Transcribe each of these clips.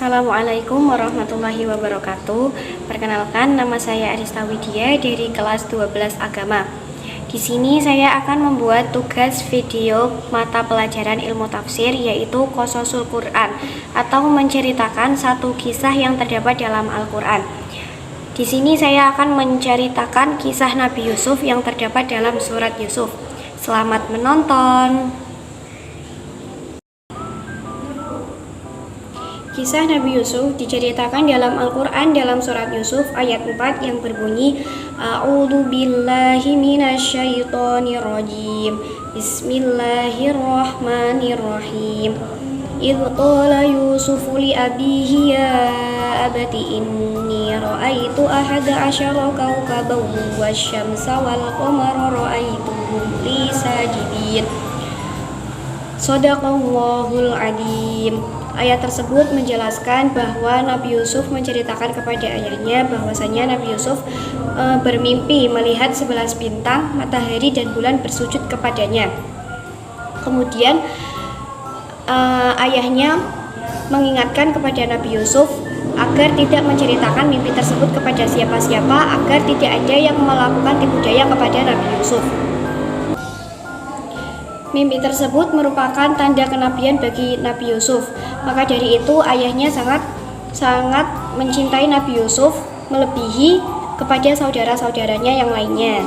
Assalamualaikum warahmatullahi wabarakatuh. Perkenalkan, nama saya Arista Widya dari kelas 12 Agama. Di sini saya akan membuat tugas video mata pelajaran ilmu tafsir, yaitu Qososul Quran, atau menceritakan satu kisah yang terdapat dalam Al-Quran. Di sini saya akan menceritakan kisah Nabi Yusuf yang terdapat dalam surat Yusuf. Selamat menonton. Kisah Nabi Yusuf diceritakan dalam Al-Quran dalam surat Yusuf ayat 4 yang berbunyi A'udzu billahi minasyaitonir rajim. Bismillahirrahmanirrahim. Idh qala Yusufu li abihi ya abati inni ra'aitu ahada asyara kawkaban wasyamsa wal qamara ra'aituhum li sajidin. Shadaqallahul adzim. Ayat tersebut menjelaskan bahwa Nabi Yusuf menceritakan kepada ayahnya bahwasanya Nabi Yusuf bermimpi melihat 11 bintang, matahari dan bulan bersujud kepadanya. Kemudian ayahnya mengingatkan kepada Nabi Yusuf agar tidak menceritakan mimpi tersebut kepada siapa-siapa, agar tidak ada yang melakukan tipu daya kepada Nabi Yusuf. Mimpi tersebut merupakan tanda kenabian bagi Nabi Yusuf. Maka dari itu ayahnya sangat mencintai Nabi Yusuf melebihi kepada saudara-saudaranya yang lainnya.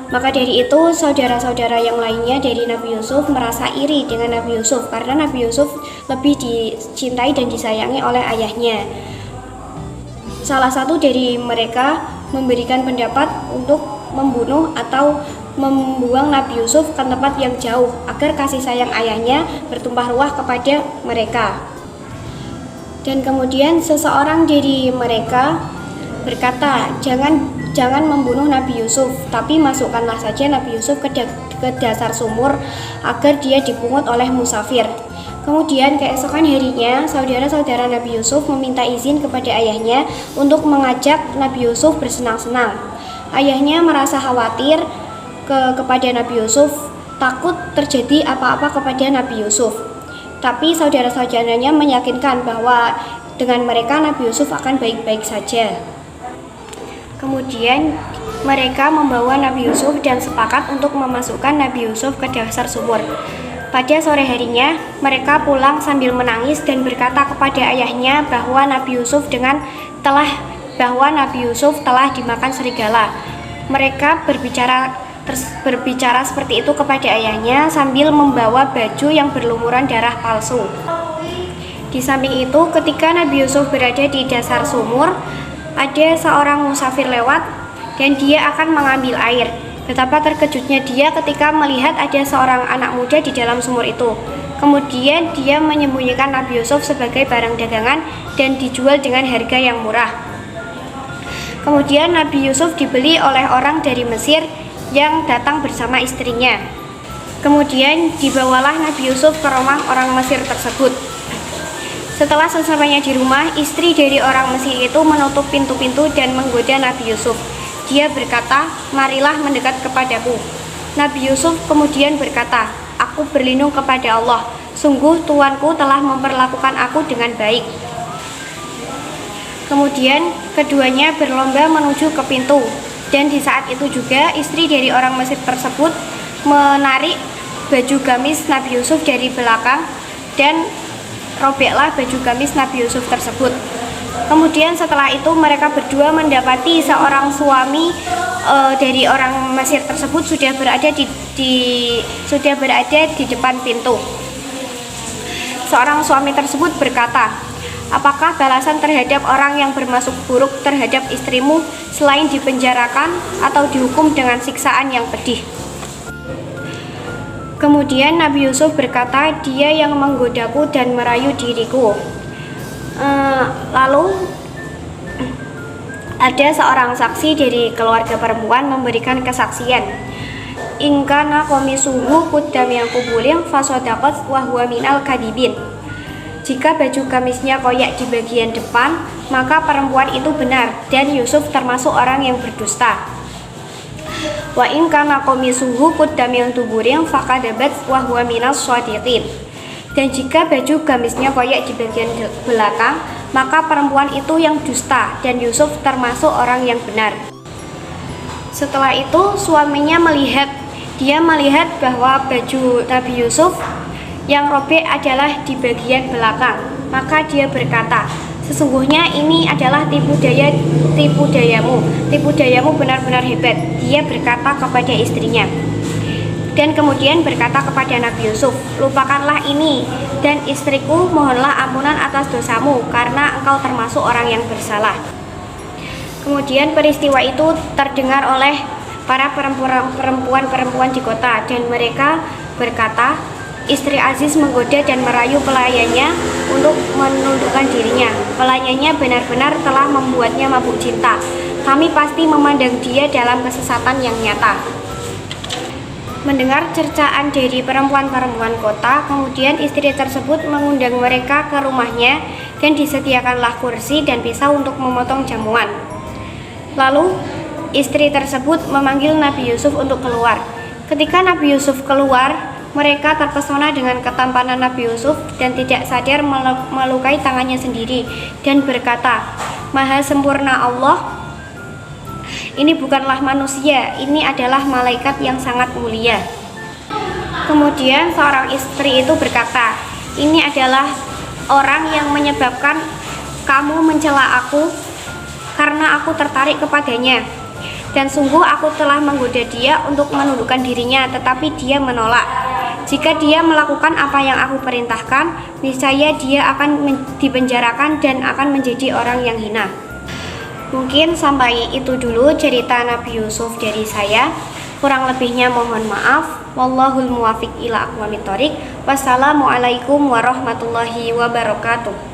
Maka dari itu saudara-saudara yang lainnya dari Nabi Yusuf merasa iri dengan Nabi Yusuf karena Nabi Yusuf lebih dicintai dan disayangi oleh ayahnya. Salah satu dari mereka memberikan pendapat untuk membunuh atau membuang Nabi Yusuf ke tempat yang jauh agar kasih sayang ayahnya bertumpah ruah kepada mereka. Dan kemudian seseorang dari mereka berkata, jangan membunuh Nabi Yusuf, tapi masukkanlah saja Nabi Yusuf ke dasar sumur agar dia dipungut oleh musafir. Kemudian keesokan harinya saudara-saudara Nabi Yusuf meminta izin kepada ayahnya untuk mengajak Nabi Yusuf bersenang-senang. Ayahnya merasa khawatir kepada Nabi Yusuf, takut terjadi apa-apa kepada Nabi Yusuf. Tapi saudara-saudaranya meyakinkan bahwa dengan mereka Nabi Yusuf akan baik-baik saja. Kemudian mereka membawa Nabi Yusuf dan sepakat untuk memasukkan Nabi Yusuf ke dasar sumur. Pada sore harinya, mereka pulang sambil menangis dan berkata kepada ayahnya bahwa Nabi Yusuf telah dimakan serigala. Mereka berbicara seperti itu kepada ayahnya sambil membawa baju yang berlumuran darah palsu. Di samping itu, ketika Nabi Yusuf berada di dasar sumur, ada seorang musafir lewat dan dia akan mengambil air. Betapa terkejutnya dia ketika melihat ada seorang anak muda di dalam sumur itu. Kemudian dia menyembunyikan Nabi Yusuf sebagai barang dagangan dan dijual dengan harga yang murah. Kemudian Nabi Yusuf dibeli oleh orang dari Mesir yang datang bersama istrinya. Kemudian dibawalah Nabi Yusuf ke rumah orang Mesir tersebut. Setelah sesampainya di rumah, istri dari orang Mesir itu menutup pintu-pintu dan menggoda Nabi Yusuf. Dia berkata, "Marilah mendekat kepadaku." Nabi Yusuf kemudian berkata, "Aku berlindung kepada Allah. Sungguh tuanku telah memperlakukan aku dengan baik." Kemudian keduanya berlomba menuju ke pintu. Dan di saat itu juga istri dari orang Mesir tersebut menarik baju gamis Nabi Yusuf dari belakang dan robeklah baju gamis Nabi Yusuf tersebut. Kemudian setelah itu mereka berdua mendapati seorang suami dari orang Mesir tersebut sudah berada di depan pintu. Seorang suami tersebut berkata, "Apakah balasan terhadap orang yang bermaksud buruk terhadap istrimu selain dipenjarakan atau dihukum dengan siksaan yang pedih?" Kemudian Nabi Yusuf berkata, "Dia yang menggodaku dan merayu diriku." Lalu ada seorang saksi dari keluarga perempuan memberikan kesaksian. "In kana qamisuhu qudda min qubulin fasadaqat wa huwa minal kadibin." Jika baju gamisnya koyak di bagian depan, maka perempuan itu benar dan Yusuf termasuk orang yang berdusta. Wa in kana qamisuhu qudda min duburin faqadabat wa huwa minas shadiqin. Dan jika baju gamisnya koyak di bagian belakang, maka perempuan itu yang dusta dan Yusuf termasuk orang yang benar. Setelah itu suaminya melihat bahwa baju Nabi Yusuf yang robek adalah di bagian belakang. Maka dia berkata, sesungguhnya ini adalah tipu dayamu. Tipu dayamu benar-benar hebat. Dia berkata kepada istrinya. Dan kemudian berkata kepada Nabi Yusuf, lupakanlah ini, dan istriku, mohonlah ampunan atas dosamu, karena engkau termasuk orang yang bersalah. Kemudian peristiwa itu terdengar oleh para perempuan-perempuan di kota, dan mereka berkata, istri Aziz menggoda dan merayu pelayannya untuk menundukkan dirinya. Pelayannya benar-benar telah membuatnya mabuk cinta. Kami pasti memandang dia dalam kesesatan yang nyata. Mendengar cercaan dari perempuan-perempuan kota, kemudian istri tersebut mengundang mereka ke rumahnya dan disediakanlah kursi dan pisau untuk memotong jamuan. Lalu istri tersebut memanggil Nabi Yusuf untuk keluar. Ketika Nabi Yusuf keluar, mereka terpesona dengan ketampanan Nabi Yusuf dan tidak sadar melukai tangannya sendiri dan berkata, Maha sempurna Allah, ini bukanlah manusia, ini adalah malaikat yang sangat mulia. Kemudian seorang istri itu berkata, ini adalah orang yang menyebabkan kamu mencela aku karena aku tertarik kepadanya. Dan sungguh aku telah menggoda dia untuk menundukkan dirinya, tetapi dia menolak. Jika dia melakukan apa yang aku perintahkan, niscaya dia akan dipenjarakan dan akan menjadi orang yang hina. Mungkin sampai itu dulu cerita Nabi Yusuf dari saya. Kurang lebihnya mohon maaf. Wallahul muwafiq ila aqwamit thoriq. Wassalamualaikum warahmatullahi wabarakatuh.